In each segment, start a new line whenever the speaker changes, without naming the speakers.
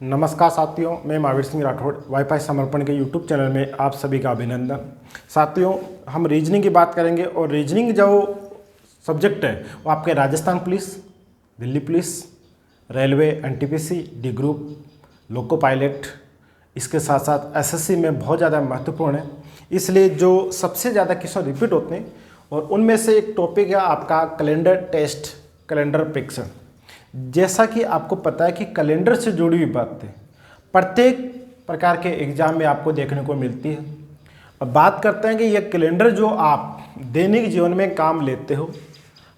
नमस्कार साथियों, मैं महावीर सिंह राठौड़ वाईफाई समर्पण के यूट्यूब चैनल में आप सभी का अभिनंदन। साथियों, हम रीजनिंग की बात करेंगे और रीजनिंग जो सब्जेक्ट है वो आपके Rajasthan police, Delhi police, railway, NTPC, D group, loco pilot, इसके साथ साथ एसएससी में बहुत ज़्यादा महत्वपूर्ण है। इसलिए जो सबसे ज़्यादा क्वेश्चन रिपीट होते हैं और उनमें से एक टॉपिक है आपका कैलेंडर टेस्ट, कैलेंडर परीक्षण। जैसा कि आपको पता है कि कैलेंडर से जुड़ी हुई बातें प्रत्येक प्रकार के एग्जाम में आपको देखने को मिलती है। अब बात करते हैं कि यह कैलेंडर जो आप दैनिक जीवन में काम लेते हो,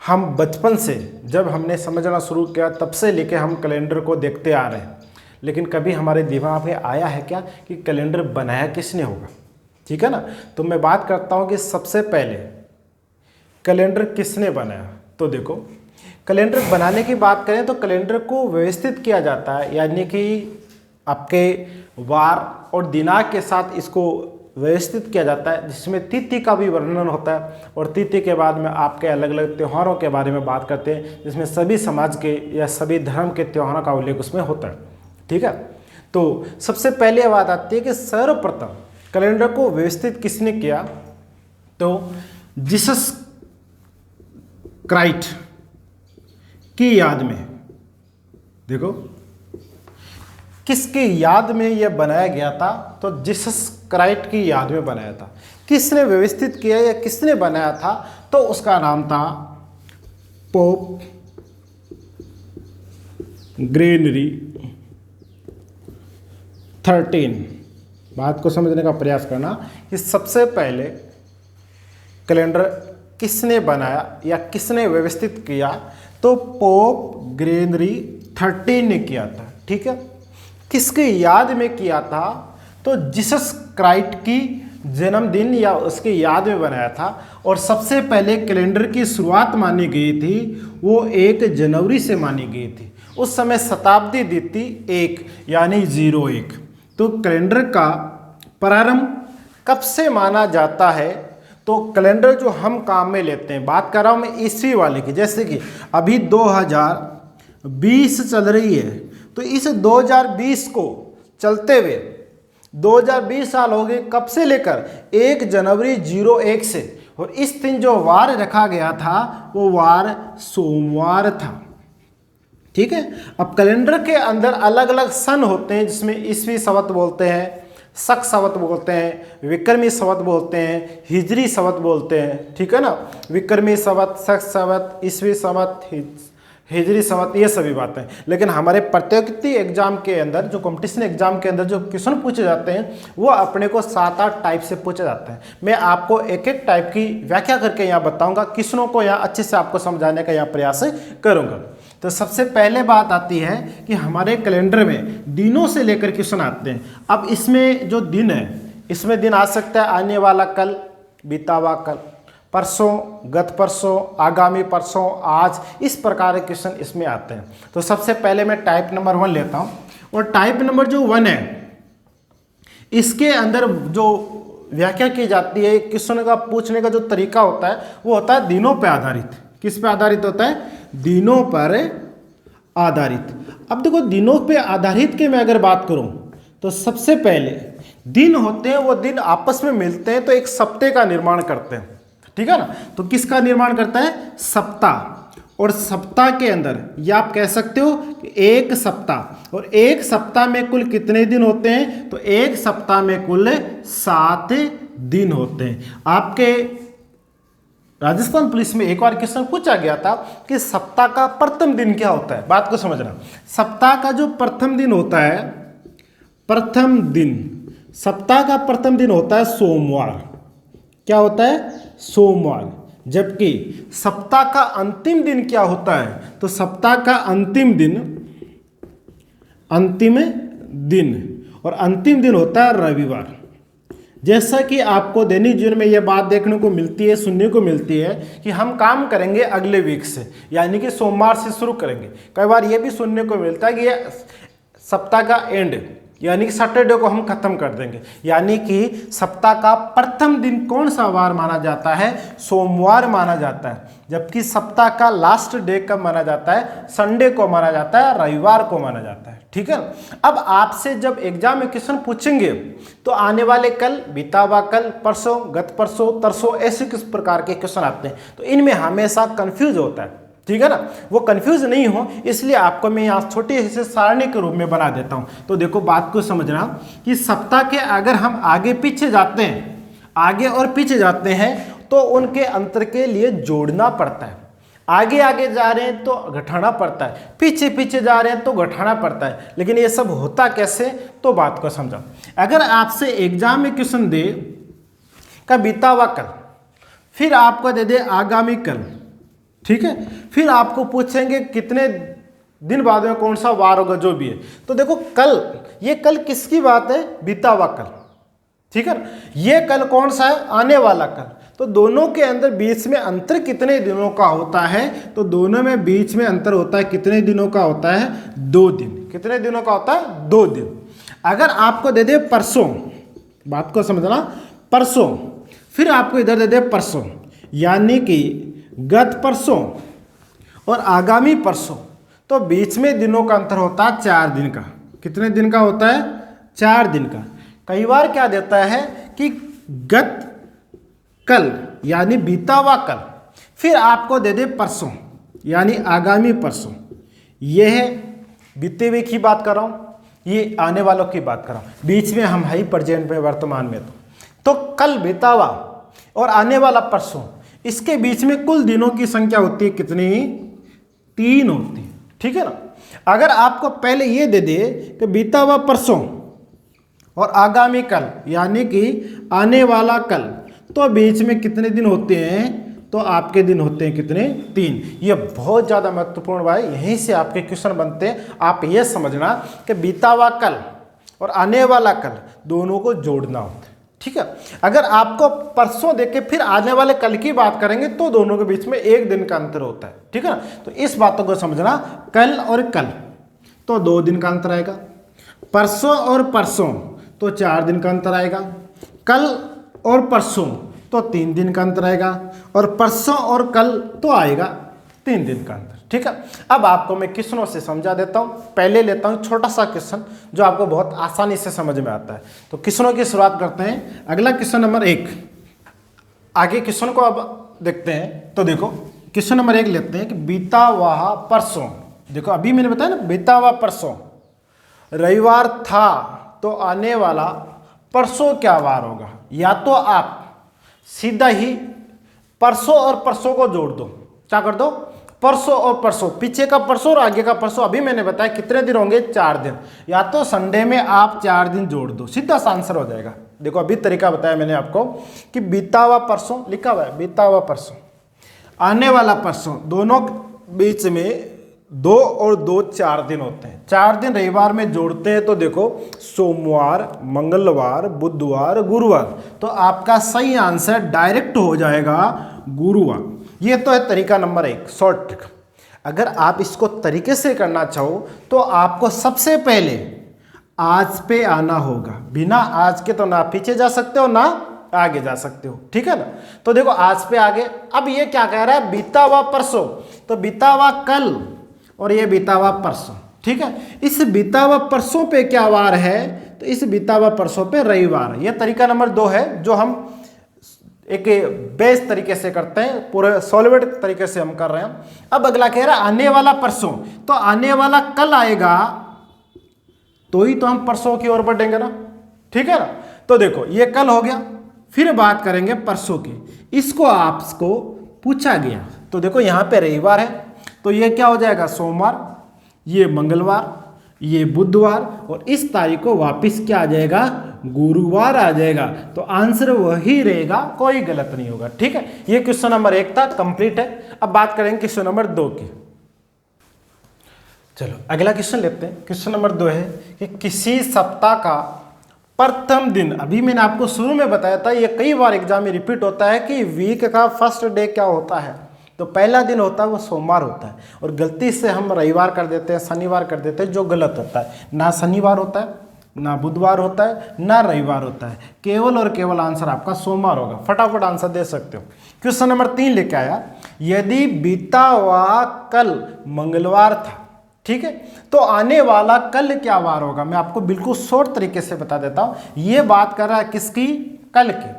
हम बचपन से जब हमने समझना शुरू किया तब से लेके हम कैलेंडर को देखते आ रहे हैं, लेकिन कभी हमारे दिमाग में आया है क्या कि कैलेंडर बनाया किसने होगा? ठीक है ना। तो मैं बात करता हूँ कि सबसे पहले कैलेंडर किसने बनाया। तो देखो, कैलेंडर बनाने की बात करें तो कैलेंडर को व्यवस्थित किया जाता है, यानी कि आपके वार और दिनांक के साथ इसको व्यवस्थित किया जाता है, जिसमें तिथि का भी वर्णन होता है और तिथि के बाद में आपके अलग अलग त्योहारों के बारे में बात करते हैं, जिसमें सभी समाज के या सभी धर्म के त्योहारों का उल्लेख उसमें होता है। ठीक है। तो सबसे पहले बात आती है कि सर्वप्रथम कैलेंडर को व्यवस्थित किसने किया? तो जीसस क्राइस्ट की याद में। देखो, किसकी याद में यह बनाया गया था? तो जीसस क्राइस्ट की याद में बनाया था। किसने व्यवस्थित किया या किसने बनाया था? तो उसका नाम था पोप ग्रेगरी 13। बात को समझने का प्रयास करना कि सबसे पहले कैलेंडर किसने बनाया या किसने व्यवस्थित किया? तो पोप ग्रेगरी 13 ने किया था। ठीक है। किसके याद में किया था? तो जीसस क्राइस्ट की जन्मदिन या उसकी याद में बनाया था। और सबसे पहले कैलेंडर की शुरुआत मानी गई थी वो 1 जनवरी से मानी गई थी। उस समय शताब्दी दी थी 1 यानी 01। तो कैलेंडर का प्रारंभ कब से माना जाता है? तो कैलेंडर जो हम काम में लेते हैं, बात कर रहा हूँ मैं ईस्वी वाले की, जैसे कि अभी 2020 चल रही है, तो इस 2020 को चलते हुए 2020 साल हो गए कब से लेकर 1 जनवरी 01 से। और इस दिन जो वार रखा गया था वो वार सोमवार था। ठीक है। अब कैलेंडर के अंदर अलग अलग सन होते हैं, जिसमें ईस्वी संवत बोलते हैं, शक संवत बोलते हैं, विक्रमी संवत बोलते हैं, हिजरी संवत बोलते हैं। ठीक है ना। विक्रमी संवत, शक संवत, ईस्वी संवत, हिजरी संवत, ये सभी बातें। लेकिन हमारे प्रतियोगिता एग्जाम के अंदर, जो कंपटीशन एग्जाम के अंदर जो क्वेश्चन पूछे जाते हैं वो अपने को 7-8 टाइप से पूछे जाते हैं। मैं आपको एक एक टाइप की व्याख्या करके यहाँ बताऊंगा, क्वेश्चनों को यहाँ अच्छे से आपको समझाने का यहाँ प्रयास करूंगा। तो सबसे पहले बात आती है कि हमारे कैलेंडर में दिनों से लेकर क्वेश्चन आते हैं। अब इसमें जो दिन है, इसमें दिन आ सकता है आने वाला कल, बीता हुआ कल, परसों, गत परसों, आगामी परसों, आज, इस प्रकार के क्वेश्चन इसमें आते हैं। तो सबसे पहले मैं टाइप नंबर 1 लेता हूं। और टाइप नंबर जो 1 है, इसके अंदर जो व्याख्या की जाती है, क्वेश्चन का पूछने का जो तरीका होता है वो होता है दिनों पर आधारित। किस पे आधारित होता है? दिनों पर आधारित। अब देखो, दिनों पे आधारित के मैं अगर बात करूं तो सबसे पहले दिन होते हैं, वो दिन आपस में मिलते हैं तो एक सप्ताह का निर्माण करते हैं। ठीक है ना। तो किसका निर्माण करता है? सप्ताह। और सप्ताह के अंदर या आप कह सकते हो कि एक सप्ताह, और एक सप्ताह में कुल कितने दिन होते हैं? तो एक सप्ताह में कुल 7 दिन होते हैं। आपके राजस्थान पुलिस में एक बार क्वेश्चन पूछा गया था कि सप्ताह का प्रथम दिन क्या होता है। बात को समझना, सप्ताह का जो प्रथम दिन होता है, प्रथम दिन, सप्ताह का प्रथम दिन होता है सोमवार। क्या होता है? सोमवार। जबकि सप्ताह का अंतिम दिन क्या होता है? तो सप्ताह का अंतिम दिन, और अंतिम दिन होता है रविवार। जैसा कि आपको दैनिक जीवन में यह बात देखने को मिलती है, सुनने को मिलती है कि हम काम करेंगे अगले वीक से, यानी कि सोमवार से शुरू करेंगे। कई बार यह भी सुनने को मिलता है कि यह सप्ताह का एंड यानी कि सैटरडे को हम खत्म कर देंगे। यानी कि सप्ताह का प्रथम दिन कौन सा वार माना जाता है? सोमवार माना जाता है। जबकि सप्ताह का लास्ट डे कब माना जाता है? संडे को माना जाता है, रविवार को माना जाता है। ठीक है। अब आपसे जब एग्जाम में क्वेश्चन पूछेंगे तो आने वाले कल, बीता हुआ कल, परसों, गत परसों, तरसों, ऐसे किस प्रकार के क्वेश्चन आते हैं, तो इनमें हमेशा कंफ्यूज होता है। ठीक है ना, वो कंफ्यूज नहीं हो इसलिए आपको मैं यहाँ छोटे से सारणी के रूप में बना देता हूँ। तो देखो बात को समझना कि सप्ताह के अगर हम आगे पीछे जाते हैं, आगे और पीछे जाते हैं तो उनके अंतर के लिए जोड़ना पड़ता है। आगे आगे जा रहे हैं तो घटाना पड़ता है, पीछे पीछे जा रहे हैं तो घटाना पड़ता है। लेकिन ये सब होता कैसे, तो बात को समझो। अगर आपसे एग्जाम में क्वेश्चन दे का बीता हुआ कल, फिर आपको दे दे आगामी कल, ठीक है, फिर आपको पूछेंगे कितने दिन बाद में कौन सा वार होगा, जो भी है। तो देखो कल, ये कल किसकी बात है? बीता हुआ कल। ठीक है, ये कल कौन सा है? आने वाला कल। तो दोनों के अंदर बीच में अंतर कितने दिनों का होता है? तो दोनों में बीच में अंतर होता है कितने दिनों का होता है? 2 दिन। कितने दिनों का होता है? 2 दिन। अगर आपको दे दे परसों, बात को समझना, परसों, फिर आपको इधर दे दे परसों, यानी कि गत परसों और आगामी परसों, तो बीच में दिनों का अंतर होता है 4 दिन का। कितने दिन का होता है? 4 दिन का। कई बार क्या देता है कि गत कल यानी बीता हुआ कल, फिर आपको दे दे परसों यानी आगामी परसों। यह है बीते हुए की बात कर रहा हूँ, ये आने वालों की बात कर रहा हूँ। बीच में हम है प्रेजेंट में, वर्तमान में। तो कल बीता हुआ और आने वाला परसों, इसके बीच में कुल दिनों की संख्या होती है कितनी? 3 होती है। ठीक है ना। अगर आपको पहले ये दे दे कि बीता हुआ परसों और आगामी कल यानी कि आने वाला कल, तो बीच में कितने दिन होते हैं? तो आपके दिन होते हैं कितने? 3। ये बहुत ज़्यादा महत्वपूर्ण भाई, यहीं से आपके क्वेश्चन बनते हैं। आप ये समझना कि बीता हुआ कल और आने वाला कल दोनों को जोड़ना होता है। ठीक है। अगर आपको परसों देके फिर आने वाले कल की बात करेंगे तो दोनों के बीच में 1 दिन का अंतर होता है। ठीक है ना। तो इस बातों को समझना, कल और कल तो 2 दिन का अंतर आएगा, परसों और परसों तो 4 दिन का अंतर आएगा, कल और परसों तो 3 दिन का अंतर आएगा, और परसों और कल तो आएगा 3 दिन का अंतर। ठीक है। अब आपको मैं क्वेश्चनों से समझा देता हूं। पहले लेता हूं छोटा सा क्वेश्चन जो आपको बहुत आसानी से समझ में आता है। तो क्वेश्चनों की शुरुआत करते हैं। अगला क्वेश्चन नंबर 1, आगे क्वेश्चन को अब देखते हैं। तो देखो क्वेश्चन नंबर 1 लेते हैं कि बीता हुआ परसों, देखो अभी मैंने बताया ना, बीता हुआ परसों रविवार था, तो आने वाला परसों क्या वार होगा? या तो आप सीधा ही परसों और परसों को जोड़ दो। क्या कर दो? परसों और परसों, पीछे का परसों और आगे का परसों। अभी मैंने बताया कितने दिन होंगे? 4 दिन। या तो संडे में आप 4 दिन जोड़ दो, सीधा सा आंसर हो जाएगा। देखो अभी तरीका बताया मैंने आपको कि बीता हुआ परसों लिखा हुआ है, बीता हुआ परसों, आने वाला परसों, दोनों बीच में 2 और 2 4 दिन होते हैं। 4 दिन रविवार में जोड़ते हैं तो देखो सोमवार, मंगलवार, बुधवार, गुरुवार। तो आपका सही आंसर डायरेक्ट हो जाएगा गुरुवार। ये तो है तरीका नंबर 1, शॉर्ट ट्रिक। अगर आप इसको तरीके से करना चाहो तो आपको सबसे पहले आज पे आना होगा। बिना आज के तो ना पीछे जा सकते हो ना आगे जा सकते हो। ठीक है ना। तो देखो आज पे आगे, अब ये क्या कह रहा है? बीता हुआ परसों, तो बीता हुआ कल और ये बीता हुआ परसों। ठीक है। इस बीता हुआ परसों पे क्या वार है? तो इस बीता हुआ परसों पे रविवार। ये तरीका नंबर 2 है जो हम एक बेस तरीके से करते हैं, पूरे सॉलिड तरीके से हम कर रहे हैं। अब अगला कह रहा है आने वाला परसों, तो आने वाला कल आएगा तो ही तो हम परसों की ओर बढ़ेंगे ना। ठीक है ना। तो देखो ये कल हो गया, फिर बात करेंगे परसों की। इसको आपको पूछा गया, तो देखो यहाँ पे रविवार है, तो ये क्या हो जाएगा? सोमवार, ये मंगलवार, ये बुधवार, और इस तारीख को वापस क्या आ जाएगा? गुरुवार आ जाएगा। तो आंसर वही रहेगा, कोई गलत नहीं होगा। ठीक है। ये क्वेश्चन नंबर 1 था, कंप्लीट है। अब बात करेंगे क्वेश्चन नंबर 2 की। चलो अगला क्वेश्चन लेते हैं। क्वेश्चन नंबर 2 है कि किसी सप्ताह का प्रथम दिन, अभी मैंने आपको शुरू में बताया था, ये कई बार एग्जाम में रिपीट होता है कि वीक का फर्स्ट डे क्या होता है? तो पहला दिन होता है वो सोमवार होता है, और गलती से हम रविवार कर देते हैं, शनिवार कर देते हैं, जो गलत होता है। ना शनिवार होता है, ना बुधवार होता है, ना रविवार होता है, केवल और केवल आंसर आपका सोमवार होगा। फटाफट आंसर दे सकते हो। क्वेश्चन नंबर 3 लेके आया, यदि बीता हुआ कल मंगलवार था, ठीक है, तो आने वाला कल क्या वार होगा। मैं आपको बिल्कुल शॉर्ट तरीके से बता देता हूं। ये बात कर रहा है किसकी, कल की,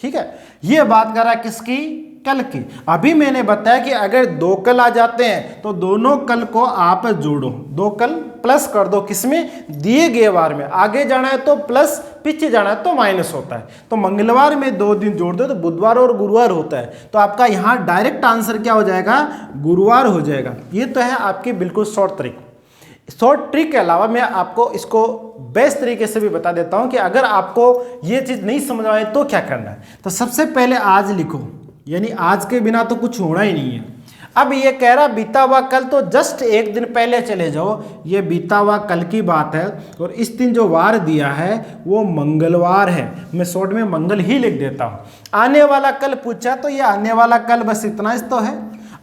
ठीक है, ये बात कर रहा है किसकी, कल की। अभी मैंने बताया कि अगर दो कल आ जाते हैं तो दोनों कल को आप जोड़ो, दो कल प्लस कर दो, किसमें, दिए गए वार में। आगे जाना है तो प्लस, पीछे जाना है तो माइनस होता है। तो मंगलवार में 2 दिन जोड़ दो तो बुधवार और गुरुवार होता है। तो आपका यहाँ डायरेक्ट आंसर क्या हो जाएगा, गुरुवार हो जाएगा। ये तो है आपकी बिल्कुल शॉर्ट ट्रिक। शॉर्ट ट्रिक के अलावा मैं आपको इसको बेस्ट तरीके से भी बता देता हूं कि अगर आपको ये चीज नहीं समझ आए तो क्या करना है। तो सबसे पहले आज लिखो, यानी आज के बिना तो कुछ होना ही नहीं है। अब ये कह रहा बीता हुआ कल, तो जस्ट एक दिन पहले चले जाओ, ये बीता हुआ कल की बात है। और इस दिन जो वार दिया है वो मंगलवार है, मैं शॉर्ट में मंगल ही लिख देता हूं। आने वाला कल पूछा तो ये आने वाला कल, बस इतना ही तो है।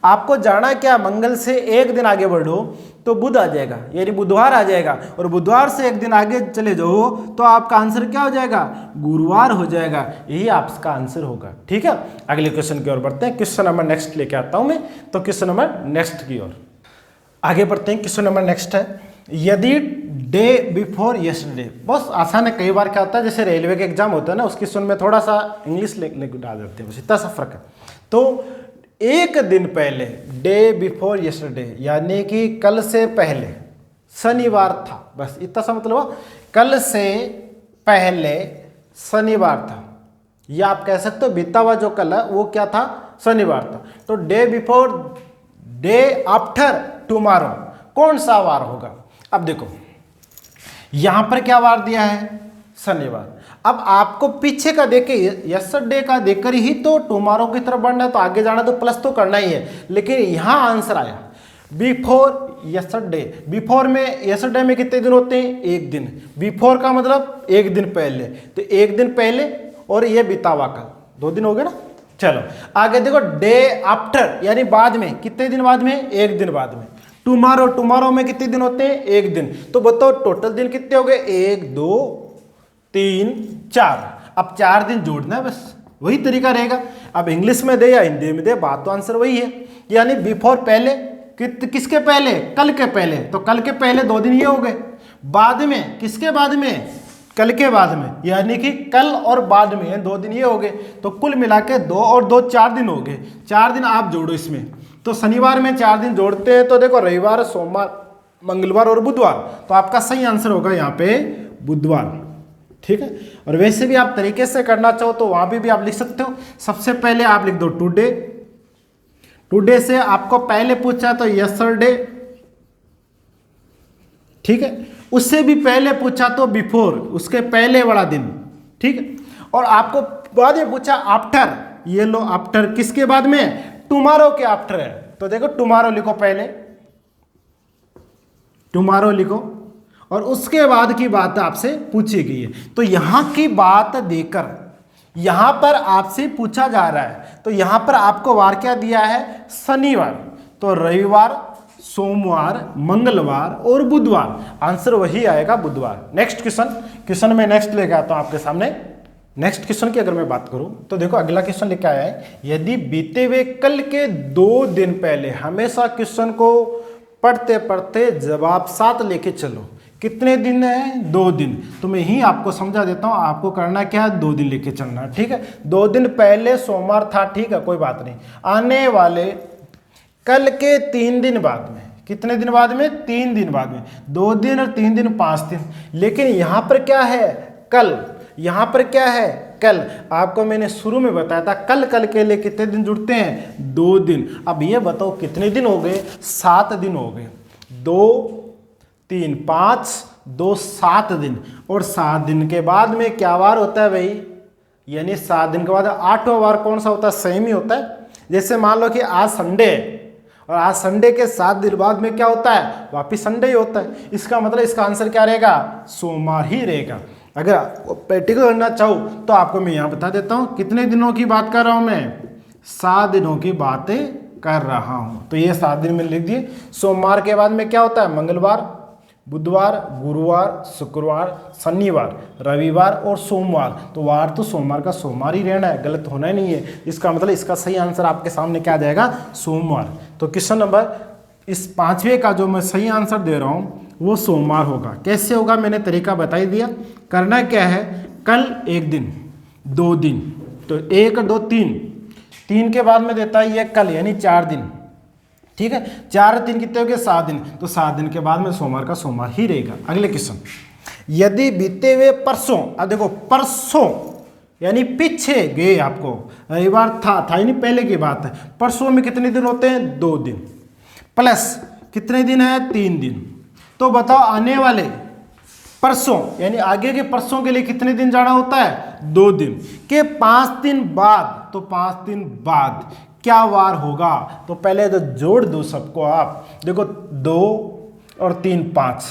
आपको जाना क्या, मंगल से एक दिन आगे बढ़ो तो बुध आ जाएगा, यानी बुधवार आ जाएगा। और बुधवार से एक दिन आगे चले जाओ तो आपका आंसर क्या हो जाएगा, गुरुवार हो जाएगा। यही आपका आंसर होगा, ठीक है। अगले क्वेश्चन की ओर बढ़ते हैं। क्वेश्चन नंबर नेक्स्ट लेके आता हूं मैं, तो क्वेश्चन नंबर नेक्स्ट की ओर आगे बढ़ते हैं। क्वेश्चन नंबर नेक्स्ट है, यदि डे बिफोर यस्टरडे, बहुत आसान है। कई बार क्या होता है, जैसे रेलवे के एग्जाम होता है ना, उस क्वेश्चन में थोड़ा सा इंग्लिश डाल देते हैं, बस इतना सा फर्क है। तो एक दिन पहले, डे बिफोर यस्टरडे, यानी कि कल से पहले शनिवार था, बस इतना सा मतलब, कल से पहले शनिवार था। या आप कह सकते हो बीता हुआ जो कल है वो क्या था, शनिवार था। तो day before, day after tomorrow, कौन सा वार होगा। अब देखो यहां पर क्या वार दिया है, शनिवार। अब आपको पीछे का देख के, यस्टरडे का देखकर ही तो टुमारो की तरफ बढ़ना है, तो आगे जाना तो प्लस तो करना ही है। लेकिन यहां आंसर आया बिफोर यस्टरडे। बिफोर में, यस्टरडे में कितने दिन होते हैं, एक दिन। बिफोर का मतलब एक दिन पहले, तो एक दिन पहले और ये बीता हुआ कल, 2 दिन हो गए ना। चलो आगे देखो, डे आफ्टर यानी बाद में, कितने दिन बाद में, एक दिन बाद में। टुमारो, टुमारो में कितने दिन होते हैं, एक दिन। तो बताओ टोटल दिन कितने हो गए, 1 2 3 4। अब 4 दिन जोड़ना है, बस वही तरीका रहेगा। अब इंग्लिश में दे या हिंदी में दे, बात तो आंसर वही है। यानी बिफोर पहले, किसके पहले, कल के पहले, तो कल के पहले 2 दिन ये हो गए। बाद में, किसके बाद में, कल के बाद में, यानी कि कल और बाद में 2 दिन ये हो गए। तो कुल मिला के 2 और 2 4 दिन हो गए। 4 दिन आप जोड़ो इसमें, तो शनिवार में 4 दिन जोड़ते हैं तो देखो रविवार, सोमवार, मंगलवार और बुधवार। तो आपका सही आंसर होगा यहाँ पे बुधवार, ठीक है। और वैसे भी आप तरीके से करना चाहो तो वहां भी आप लिख सकते हो। सबसे पहले आप लिख दो टुडे, टुडे से आपको पहले पूछा तो यस्टरडे, ठीक है। उससे भी पहले पूछा तो बिफोर, उसके पहले वाला दिन, ठीक है। और आपको बाद में पूछा आफ्टर, ये लो आफ्टर, किसके बाद में, टुमारो के आफ्टर है। तो देखो टुमारो लिखो, पहले टुमारो लिखो, और उसके बाद की बात आपसे पूछी गई है। तो यहां की बात देकर यहां पर आपसे पूछा जा रहा है, तो यहां पर आपको वार क्या दिया है, शनिवार। तो रविवार, सोमवार, मंगलवार और बुधवार, आंसर वही आएगा, बुधवार। नेक्स्ट क्वेश्चन में नेक्स्ट लेके आता हूं आपके सामने। नेक्स्ट क्वेश्चन की अगर मैं बात करूं तो देखो अगला क्वेश्चन लेके आया है, यदि बीते हुए कल के 2 दिन पहले, हमेशा क्वेश्चन को पढ़ते पढ़ते जवाब साथ लेके चलो। कितने दिन है, 2 दिन। तो मैं ही आपको समझा देता हूं, आपको करना क्या है, 2 दिन लेके चलना, ठीक है। 2 दिन पहले सोमवार था, ठीक है, कोई बात नहीं। आने वाले कल के 3 दिन बाद में, कितने दिन बाद में, 3 दिन बाद में। 2 दिन और 3 दिन 5 दिन। लेकिन यहां पर क्या है, कल, यहां पर क्या है, कल। आपको मैंने शुरू में बताया था कल, कल के लिए कितने दिन जुड़ते हैं, 2 दिन। अब ये बताओ कितने दिन हो गए, 7 दिन हो गए। 2 3 5 2 7 दिन। और 7 दिन के बाद में क्या वार होता है भाई, यानी 7 दिन के बाद 8वां वार कौन सा होता है, सेम ही होता है। जैसे मान लो कि आज संडे है, और आज संडे के 7 दिन बाद में क्या होता है, वापिस संडे ही होता है। इसका मतलब इसका आंसर क्या रहेगा, सोमवार ही रहेगा। अगर प्रैक्टिकल करना चाहो तो आपको मैं यहाँ बता देता हूँ, कितने दिनों की बात कर रहा हूँ मैं, 7 दिनों की बातें कर रहा हूँ। तो ये 7 दिन में लिख दिए। सोमवार के बाद में क्या होता है, मंगलवार, बुधवार, गुरुवार, शुक्रवार, शनिवार, रविवार और सोमवार। तो वार तो सोमवार का सोमवार ही रहना है, गलत होना ही नहीं है। इसका मतलब इसका सही आंसर आपके सामने क्या आ जाएगा, सोमवार। तो क्वेश्चन नंबर इस 5वें का जो मैं सही आंसर दे रहा हूँ वो सोमवार होगा। कैसे होगा मैंने तरीका बता ही दिया। करना क्या है, कल 1 दिन, 2 दिन, तो 1 2 3, 3 के बाद में देता है ये कल यानी 4 दिन, ठीक है। 4 और 3 कितने हो गए, 7 दिन। तो 7 दिन के बाद में सोमवार का सोमवार ही रहेगा। अगले क्वेश्चन, यदि बीते हुए परसों, अब देखो परसों यानी पीछे गए, आपको रविवार था यानी पहले की बात है। परसों में कितने दिन होते हैं, 2 दिन, प्लस कितने दिन है, 3 दिन। तो बताओ आने वाले परसों यानी आगे के परसों के लिए कितने दिन जाना होता है, 2 दिन के 5 दिन बाद। तो 5 दिन बाद क्या वार होगा, तो पहले तो जोड़ दो सबको आप। देखो 2 और 3 5,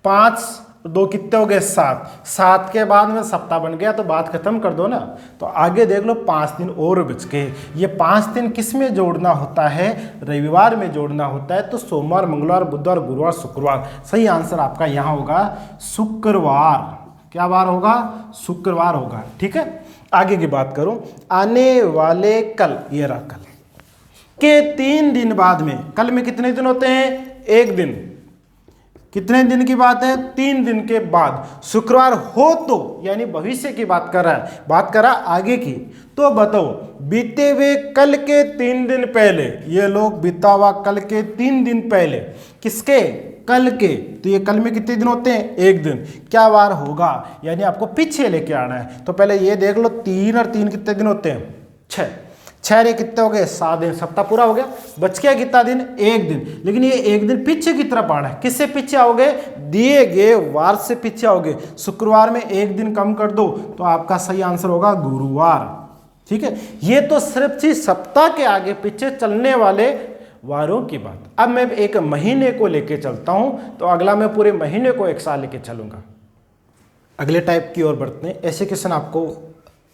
5 2 कितने हो गए, 7, 7 के बाद में सप्ताह बन गया, तो बात खत्म कर दो ना। तो आगे देख लो 5 दिन और बच गए। ये 5 दिन किस में जोड़ना होता है, रविवार में जोड़ना होता है। तो सोमवार, मंगलवार, बुधवार, गुरुवार, शुक्रवार। सही आंसर आपका यहाँ होगा शुक्रवार। क्या वार होगा, शुक्रवार होगा, ठीक है। आगे की बात करूं, आने वाले कल, ये रहा कल के 3 दिन बाद में। कल में कितने दिन होते हैं, 1 दिन। कितने दिन की बात है, 3 दिन के बाद शुक्रवार हो तो, यानी भविष्य की बात कर रहा है, बात कर रहा आगे की। तो बताओ बीते हुए कल के 3 दिन पहले, ये लोग बीता हुआ कल के 3 दिन पहले, किसके, कल के। तो ये कल में कितने दिन होते हैं, 1 दिन। क्या वार होगा, यानी आपको पीछे लेके आना है। तो पहले ये देख लो 3 और 3 कितने दिन होते हैं, 6, 6 रे कितने हो गए, 7 दिन। सप्ताह पूरा हो गया, बच गया कितना दिन, 1 दिन। लेकिन ये 1 दिन पीछे की तरफ आना है। किससे पीछे आओगे, दिए गए वार से पीछे आओगे। शुक्रवार में 1 दिन कम कर दो तो आपका सही आंसर होगा गुरुवार, ठीक है। ये तो सिर्फ थी सप्ताह के आगे पीछे चलने वाले वारों की बात। अब मैं एक महीने को लेके चलता हूं, तो अगला मैं पूरे महीने को एक साल लेके चलूंगा। अगले टाइप की ओर बढ़ते हैं। ऐसे क्वेश्चन आपको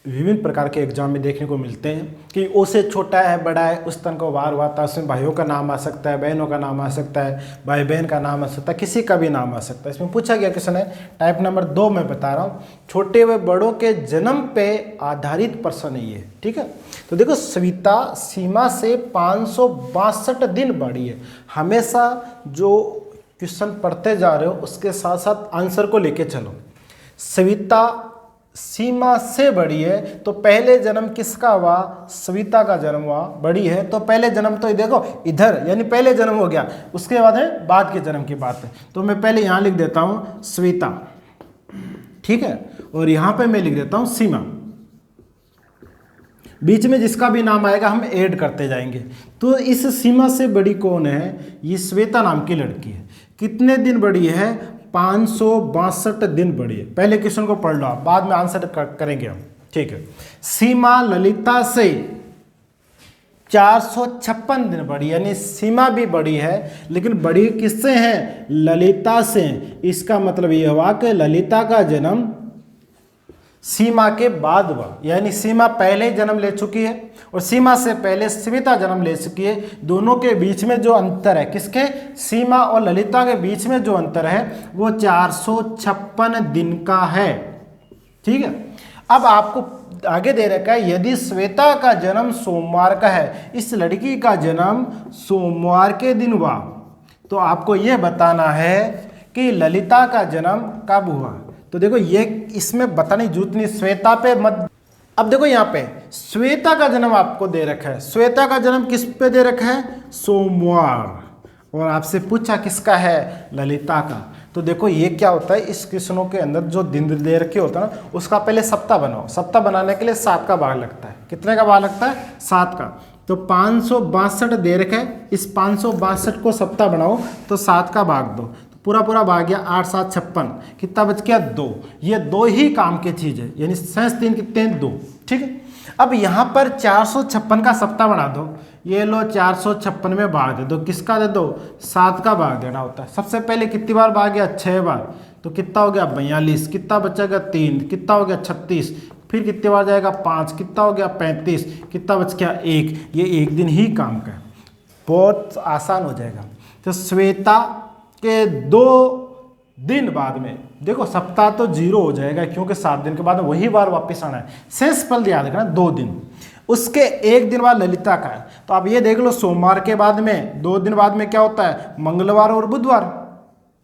विभिन्न प्रकार के एग्जाम में देखने को मिलते हैं कि ओ से छोटा है, बड़ा है, उस तन को वार हुआ था। उसमें भाइयों का नाम आ सकता है, बहनों का नाम आ सकता है, भाई बहन का नाम आ सकता है, किसी का भी नाम आ सकता है। इसमें पूछा गया क्वेश्चन है टाइप नंबर 2 में बता रहा हूँ। छोटे व बड़ों के जन्म पे आधारित प्रश्न है ये, ठीक है। तो देखो सविता सीमा से 562 दिन बड़ी है। हमेशा जो क्वेश्चन पढ़ते जा रहे हो उसके साथ साथ आंसर को लेके चलो। सविता सीमा से बड़ी है, तो पहले जन्म किसका हुआ, सविता का जन्म हुआ, बड़ी है। तो पहले जन्म तो देखो इधर यानी पहले जन्म हो गया, उसके बाद है बाद के जन्म की बात है। तो मैं पहले यहाँ लिख देता हूँ सविता, ठीक है, और यहाँ पे मैं लिख देता हूँ सीमा। बीच में जिसका भी नाम आएगा हम ऐड करते जाएंगे। तो इस सीमा से बड़ी कौन है, ये श्वेता नाम की लड़की है। कितने दिन बड़ी है, 562 दिन बड़ी है। पहले क्वेश्चन को पढ़ लो आप, बाद में आंसर करेंगे हम, ठीक है। सीमा ललिता से 456 दिन बड़ी, यानी सीमा भी बड़ी है, लेकिन बड़ी किससे है, ललिता से। इसका मतलब यह हुआ कि ललिता का जन्म सीमा के बाद हुआ, यानी सीमा पहले जन्म ले चुकी है और सीमा से पहले सविता जन्म ले चुकी है। दोनों के बीच में जो अंतर है, किसके, सीमा और ललिता के बीच में जो अंतर है वो 456 दिन का है, ठीक है। अब आपको आगे दे रखा है यदि श्वेता का जन्म सोमवार का है, इस लड़की का जन्म सोमवार के दिन हुआ, तो आपको यह बताना है कि ललिता का जन्म कब हुआ। तो देखो ये इसमें बताने की जरूरत नहीं, श्वेता पे मत। अब देखो यहाँ पे श्वेता का जन्म आपको दे रखा है, श्वेता का जन्म किस पे दे रखा है, सोमवार, और आपसे पूछा किसका है, ललिता का। तो देखो ये क्या होता है, इस क्वेश्चनों के अंदर जो दिन दे रखे होता है ना, उसका पहले सप्ताह बनाओ। सप्ताह बनाने के लिए 7 का भाग लगता है। कितने का भाग लगता है, 7 का। तो 562 दे रखा है, इस 562 को सप्ताह बनाओ तो 7 का भाग दो, पूरा पूरा भाग गया 8 7 56, कितना बच गया 2। ये 2 ही काम की चीज़ है, यानी शेष दिन कितने हैं, 2, ठीक है। अब यहाँ पर 456 का सप्ताह बना दो, ये लो 456 में भाग दे दो, किसका दे दो, 7 का भाग देना होता है। सबसे पहले कितनी बार भाग गया, 6 बार, तो कितना हो गया 42, कितना बचेगा 3, कितना हो गया 36, फिर कितनी बार जाएगा 5, कितना हो गया 35, कितना बच गया 1। ये 1 दिन ही काम का है, बहुत आसान हो जाएगा। तो श्वेता के 2 दिन बाद में। देखो सप्ताह तो 0 हो जाएगा क्योंकि 7 दिन के बाद वही बार वापस आना है। शेष पल याद रखना 2 दिन, उसके 1 दिन बाद ललिता का है। तो आप ये देख लो सोमवार के बाद में 2 दिन बाद में क्या होता है, मंगलवार और बुधवार,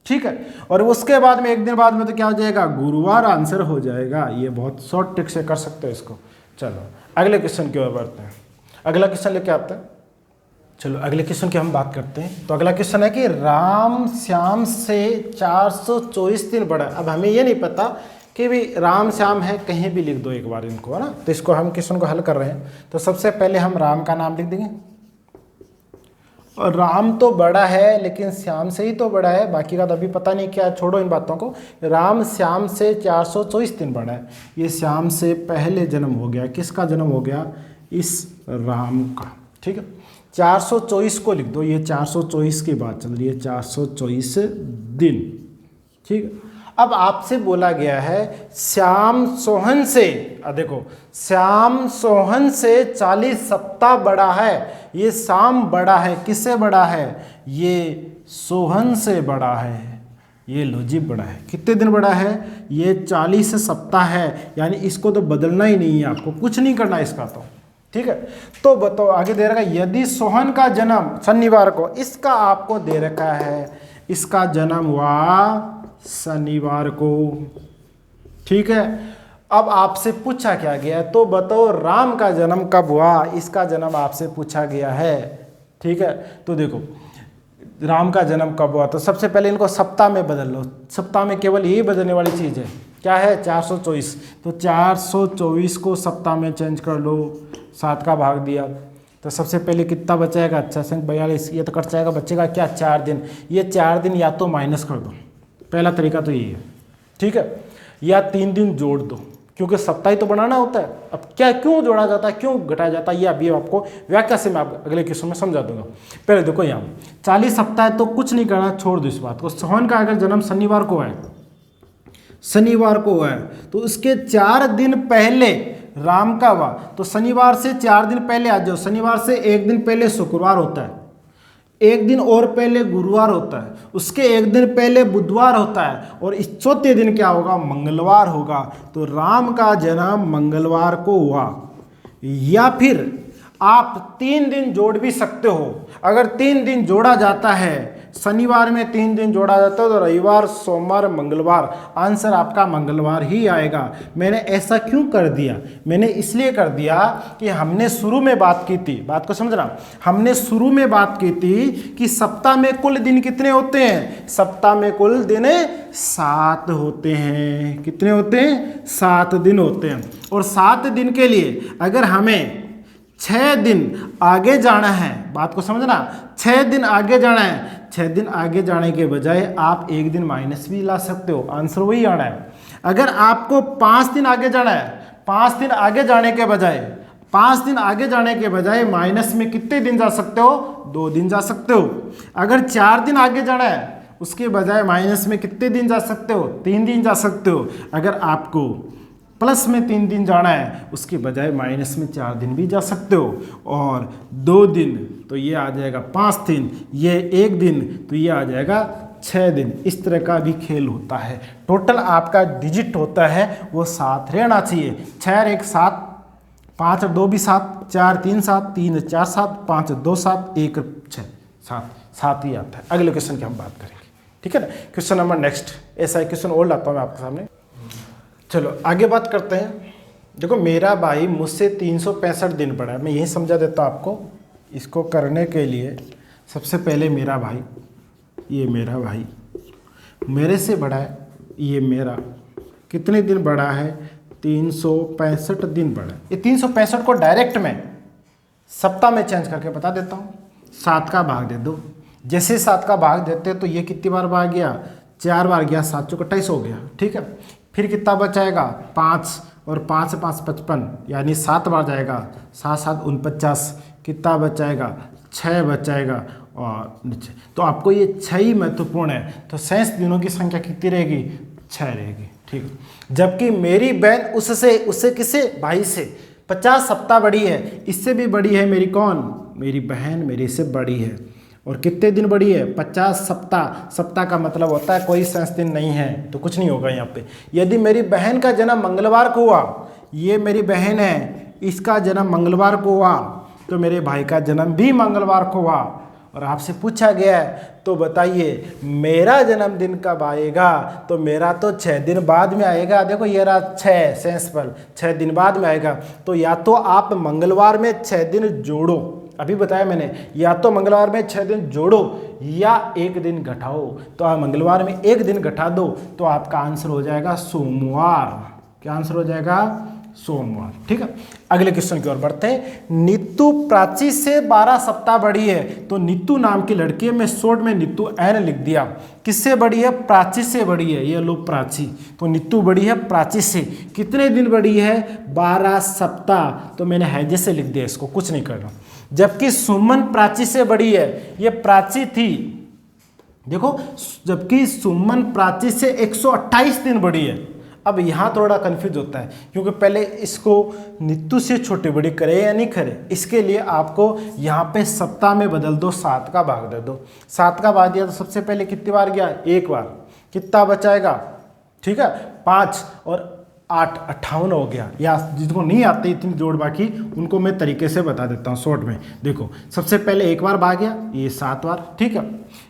ठीक है। और उसके बाद में 1 दिन बाद में तो क्या हो जाएगा, गुरुवार आंसर हो जाएगा। ये बहुत शॉर्ट ट्रिक से कर सकते हो इसको। चलो अगले क्वेश्चन की ओर बढ़ते हैं। अगला क्वेश्चन लेके आते हैं। चलो अगले क्वेश्चन की हम बात करते हैं। तो अगला क्वेश्चन है कि राम श्याम से 424 दिन बड़ा है। अब हमें ये नहीं पता कि भी राम श्याम है, कहीं भी लिख दो एक बार इनको, है ना। तो इसको हम क्वेश्चन को हल कर रहे हैं। तो सबसे पहले हम राम का नाम लिख देंगे, और राम तो बड़ा है लेकिन श्याम से ही तो बड़ा है, बाकी का तो अभी पता नहीं क्या, छोड़ो इन बातों को। राम श्याम से 424 दिन बड़ा है। ये श्याम से पहले जन्म हो गया, किसका जन्म हो गया, इस राम का, ठीक है। 424 को लिख दो, ये 424 की बात चल रही है, 424 दिन, ठीक है। अब आपसे बोला गया है श्याम सोहन से, देखो श्याम सोहन से 40 सप्ताह बड़ा है। ये श्याम बड़ा है, किससे बड़ा है, ये सोहन से बड़ा है। ये लो जी बड़ा है, कितने दिन बड़ा है, ये 40 सप्ताह है। यानी इसको तो बदलना ही नहीं है, आपको कुछ नहीं करना इसका, तो ठीक है। तो बताओ आगे दे रखा है, यदि सोहन का जन्म शनिवार को, इसका आपको दे रखा है, इसका जन्म हुआ शनिवार को, ठीक है। अब आपसे पूछा क्या गया, तो बताओ राम का जन्म कब हुआ, इसका जन्म आपसे पूछा गया है, ठीक है। तो देखो राम का जन्म कब हुआ, तो सबसे पहले इनको सप्ताह में बदल लो। सप्ताह में केवल यही बदलने वाली चीज़ है, क्या है, 424। तो 424 को सप्ताह में चेंज कर लो, 7 का भाग दिया, तो सबसे पहले कितना बचेगा, 42। ये तो कट जाएगा, बचेगा क्या, 4 दिन। ये 4 दिन या तो माइनस कर दो, पहला तरीका तो यही है, ठीक है, या 3 दिन जोड़ दो, क्योंकि सप्ताह ही तो बनाना होता है। अब क्या क्यों जोड़ा जाता है, क्यों घटाया जाता है, ये अभी आपको व्याख्या से मैं अगले क्वेश्चन में समझा दूंगा। पहले देखो यहाँ 40 सप्ताह है तो कुछ नहीं करना, छोड़ दो इस बात को। सोहन का अगर जन्म शनिवार को है, शनिवार को है, तो उसके 4 दिन पहले राम का हुआ, तो शनिवार से 4 दिन पहले आ जाओ। शनिवार से 1 दिन पहले शुक्रवार होता है, 1 दिन और पहले गुरुवार होता है, उसके 1 दिन पहले बुधवार होता है, और इस चौथे दिन क्या होगा, मंगलवार होगा। तो राम का जन्म मंगलवार को हुआ। या फिर आप 3 दिन जोड़ भी सकते हो। अगर 3 दिन जोड़ा जाता है, शनिवार में 3 दिन जोड़ा जाता है, तो रविवार सोमवार मंगलवार, आंसर आपका मंगलवार ही आएगा। मैंने ऐसा क्यों कर दिया, मैंने इसलिए कर दिया कि हमने शुरू में बात की थी, बात को समझना, हमने शुरू में बात की थी कि सप्ताह में कुल दिन कितने होते हैं, सप्ताह में कुल दिन 7 होते हैं। कितने होते हैं, 7 दिन होते हैं। और 7 दिन के लिए अगर हमें 6 दिन आगे जाना है, बात को समझना, 6 दिन आगे जाना है, 6 दिन आगे जाने के बजाय आप 1 दिन माइनस भी ला सकते हो, आंसर वही आना है। अगर आपको 5 दिन आगे जाना है, 5 दिन आगे जाने के बजाय, 5 दिन आगे जाने के बजाय माइनस में कितने दिन जा सकते हो, 2 दिन जा सकते हो। अगर 4 दिन आगे जाना है, उसके बजाय माइनस में कितने दिन जा सकते हो, 3 दिन जा सकते हो। अगर आपको प्लस में 3 दिन जाना है, उसके बजाय माइनस में 4 दिन भी जा सकते हो। और 2 दिन तो ये आ जाएगा 5 दिन, ये 1 दिन तो ये आ जाएगा 6 दिन। इस तरह का भी खेल होता है। टोटल आपका डिजिट होता है वो 7 रहना चाहिए। 6 और 1 7, 5 और 2 भी 7, 4 3 7, 3 4 7, 5 2 7, 1 6 7, 7 ही आता है। अगले क्वेश्चन की हम बात करेंगे, ठीक है ना। क्वेश्चन नंबर नेक्स्ट, ऐसा ही क्वेश्चन और लाता हूँ मैं आपके सामने। चलो आगे बात करते हैं। देखो मेरा भाई मुझसे 365 दिन बड़ा है, मैं यही समझा देता हूँ आपको। इसको करने के लिए सबसे पहले मेरा भाई, ये मेरा भाई मेरे से बड़ा है, ये मेरा कितने दिन बड़ा है, 365 दिन बड़ा है। ये 365 को डायरेक्ट में सप्ताह में चेंज करके बता देता हूँ। 7 का भाग दे दो, जैसे 7 का भाग देते तो ये कितनी बार भाग गया, 4 बार गया, 7 चौक 28 हो गया, ठीक है। फिर कितना बचाएगा, 5 और 5 से 5 55, यानी 7 बार जाएगा, 7 7 49, कितना बचाएगा, 6 बचाएगा और नीचे। तो आपको ये 6 ही महत्वपूर्ण है। तो शेष दिनों की संख्या कितनी रहेगी, 6 रहेगी, ठीक है। जबकि मेरी बहन उससे किसे, भाई से 50 सप्ताह बड़ी है, इससे भी बड़ी है मेरी कौन, मेरी बहन मेरे से बड़ी है। और कितने दिन बड़ी है? 50 सप्ताह। सप्ताह का मतलब होता है कोई शेष दिन नहीं है, तो कुछ नहीं होगा यहाँ पे। यदि मेरी बहन का जन्म मंगलवार को हुआ, ये मेरी बहन है, इसका जन्म मंगलवार को हुआ, तो मेरे भाई का जन्म भी मंगलवार को हुआ, और आपसे पूछा गया है तो बताइए मेरा जन्मदिन कब आएगा? तो मेरा तो 6 दिन बाद में आएगा। देखो ये रहा 6 शेषफल, 6 दिन बाद में आएगा। तो या तो आप मंगलवार में 6 दिन जोड़ो, अभी बताया मैंने, या तो मंगलवार में 6 दिन जोड़ो या 1 दिन घटाओ। तो आप मंगलवार में 1 दिन घटा दो तो आपका आंसर हो जाएगा सोमवार। क्या आंसर हो जाएगा? सोमवार। ठीक है, अगले क्वेश्चन की ओर बढ़ते हैं। नीतू प्राची से 12 सप्ताह बड़ी है। तो नीतू नाम की लड़की है, मैं शॉर्ट में नीतू एन लिख दिया। किससे बड़ी है? प्राची से बड़ी है। ये लो प्राची, तो नीतू बड़ी है प्राची से। कितने दिन बड़ी है? 12 सप्ताह। तो मैंने हैजे से लिख दिया, इसको कुछ नहीं करना। जबकि सुमन प्राची से बड़ी है, ये प्राची थी, देखो, जबकि सुमन प्राची से 128 दिन बड़ी है। अब यहाँ थोड़ा कंफ्यूज होता है, क्योंकि पहले इसको नीतू से छोटी बड़ी करे या नहीं करे, इसके लिए आपको यहाँ पे सप्ताह में बदल दो, 7 का भाग दे दो। 7 का भाग दिया तो सबसे पहले कितनी बार गया? 1 बार। कितना बचाएगा? ठीक है, 5 और 8 58 हो गया। या जिसको नहीं आते इतनी जोड़ बाकी, उनको मैं तरीके से बता देता हूँ शॉर्ट में। देखो, सबसे पहले 1 बार भाग गया, ये 7 बार। ठीक है,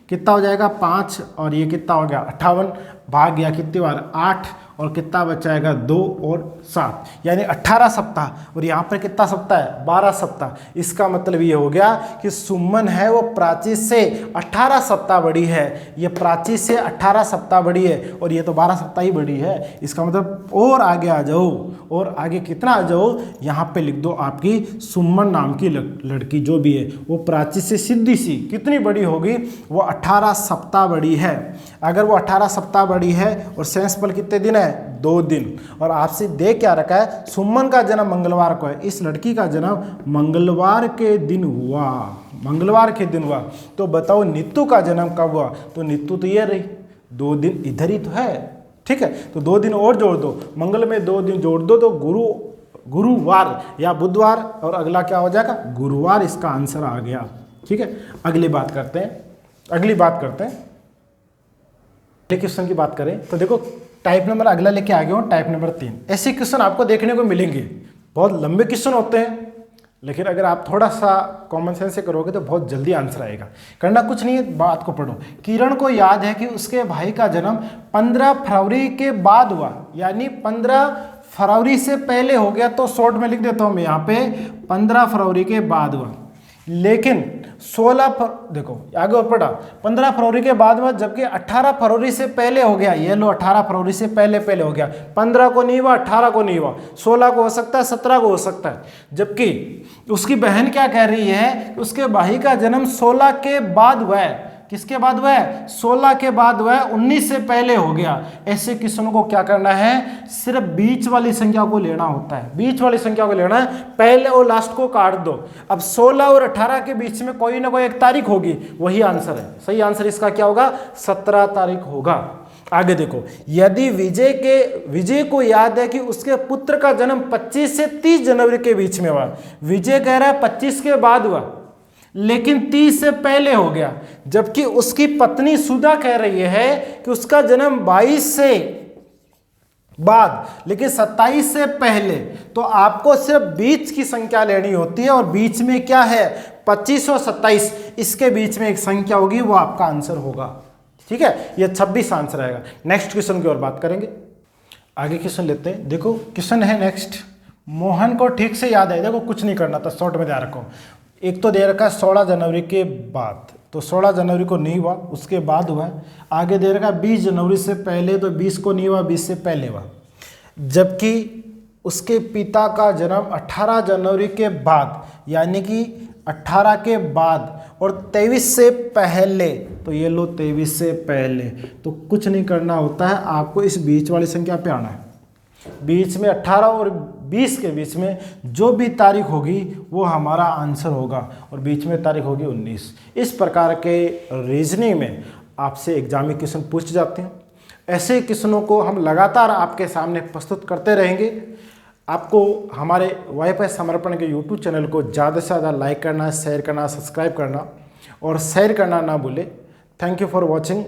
कितना हो जाएगा? 5 और ये कितना हो गया? 58 भाग गया कितनी बार? 8, और कितना बचाएगा? 2 और 7, यानी 18 सप्ताह। और यहाँ पर कितना सप्ताह है? 12 सप्ताह। इसका मतलब ये हो गया कि सुमन है वो प्राची से 18 सप्ताह बड़ी है। ये प्राची से 18 सप्ताह बड़ी है, और ये तो 12 सप्ताह ही बड़ी है। इसका मतलब और आगे आ जाओ, और आगे कितना आ जाओ, यहाँ पे लिख दो आपकी सुमन नाम की लड़की जो भी है वो प्राची से सीधी सी कितनी बड़ी होगी? वो 18 सप्ताह बड़ी है। अगर वो 18 सप्ताह बड़ी है और शेषफल कितने दिन है? 2 दिन। और आपसे दे क्या रखा है? सुमन का जन्म मंगलवार को है, इस लड़की का जन्म मंगलवार के दिन हुआ, मंगलवार के दिन हुआ। तो बताओ नीतू का जन्म कब हुआ? तो नीतू तो ये रही, 2 दिन इधर ही तो है। ठीक है, तो 2 दिन और जोड़ दो, मंगल में 2 दिन जोड़ दो तो गुरुवार या बुधवार, और अगला क्या हो जाएगा? गुरुवार। इसका आंसर आ गया। ठीक है, अगली बात करते हैं। क्वेश्चन की बात करें तो देखो, टाइप नंबर अगला लेके आ गया हूँ, टाइप नंबर 3। ऐसे क्वेश्चन आपको देखने को मिलेंगे, बहुत लंबे क्वेश्चन होते हैं, लेकिन अगर आप थोड़ा सा कॉमन सेंस से करोगे तो बहुत जल्दी आंसर आएगा। करना कुछ नहीं है, बात को पढ़ो। किरण को याद है कि उसके भाई का जन्म 15 फरवरी के बाद हुआ, यानी 15 फरवरी से पहले हो गया। तो शॉर्ट में लिख देता हूँ मैं यहाँ पे 15 फरवरी के बाद हुआ। लेकिन 16 देखो आगे और पढ़ा, 15 फरवरी के बाद में, जबकि 18 फरवरी से पहले हो गया। ये लो 18 फरवरी से पहले हो गया। 15 को नहीं हुआ, 18 को नहीं हुआ, 16 को हो सकता है, 17 को हो सकता है। जबकि उसकी बहन क्या कह रही है? उसके भाई का जन्म 16 के बाद हुआ है। किसके बाद हुआ है? 16 के बाद हुआ है, 19 से पहले हो गया। ऐसे क्वेश्चन को क्या करना है? सिर्फ बीच वाली संख्या को लेना होता है, बीच वाली संख्या को लेना है, पहले और लास्ट को काट दो। अब 16 और 18 के बीच में कोई ना कोई एक तारीख होगी, वही आंसर है। सही आंसर इसका क्या होगा? 17 तारीख होगा। आगे देखो, यदि विजय को याद है कि उसके पुत्र का जन्म 25 से 30 जनवरी के बीच में हुआ। विजय कह रहा है 25 के बाद हुआ, लेकिन 30 से पहले हो गया। जबकि उसकी पत्नी सुधा कह रही है कि उसका जन्म 22 से बाद, लेकिन 27 से पहले। तो आपको सिर्फ बीच की संख्या लेनी होती है, और बीच में क्या है? 25 और 27, इसके बीच में एक संख्या होगी, वो आपका आंसर होगा। ठीक है, ये 26 आंसर आएगा। नेक्स्ट क्वेश्चन की ओर बात करेंगे। आगे क्वेश्चन लेते हैं। देखो क्वेश्चन है नेक्स्ट, मोहन को ठीक से याद है। देखो कुछ नहीं करना था, शॉर्ट में ध्यान रखो। एक तो दे रखा है 16 जनवरी के बाद, तो 16 जनवरी को नहीं हुआ, उसके बाद हुआ। आगे दे रखा है 20 जनवरी से पहले, तो 20 को नहीं हुआ, 20 से पहले हुआ। जबकि उसके पिता का जन्म 18 जनवरी के बाद, यानी कि 18 के बाद, और 23 से पहले, तो ये लो 23 से पहले। तो कुछ नहीं करना होता है, आपको इस बीच वाली संख्या पे आना है। बीच में 18 और 20 के बीच में जो भी तारीख होगी वो हमारा आंसर होगा, और बीच में तारीख होगी 19। इस प्रकार के रीजनिंग में आपसे एग्जाम में क्वेश्चन पूछ जाते हैं। ऐसे क्वेश्चनों को हम लगातार आपके सामने प्रस्तुत करते रहेंगे। आपको हमारे वाईफाई समर्पण के यूट्यूब चैनल को ज़्यादा से ज़्यादा लाइक करना, शेयर करना, सब्सक्राइब करना। और शेयर करना ना भूले। Thank you for watching.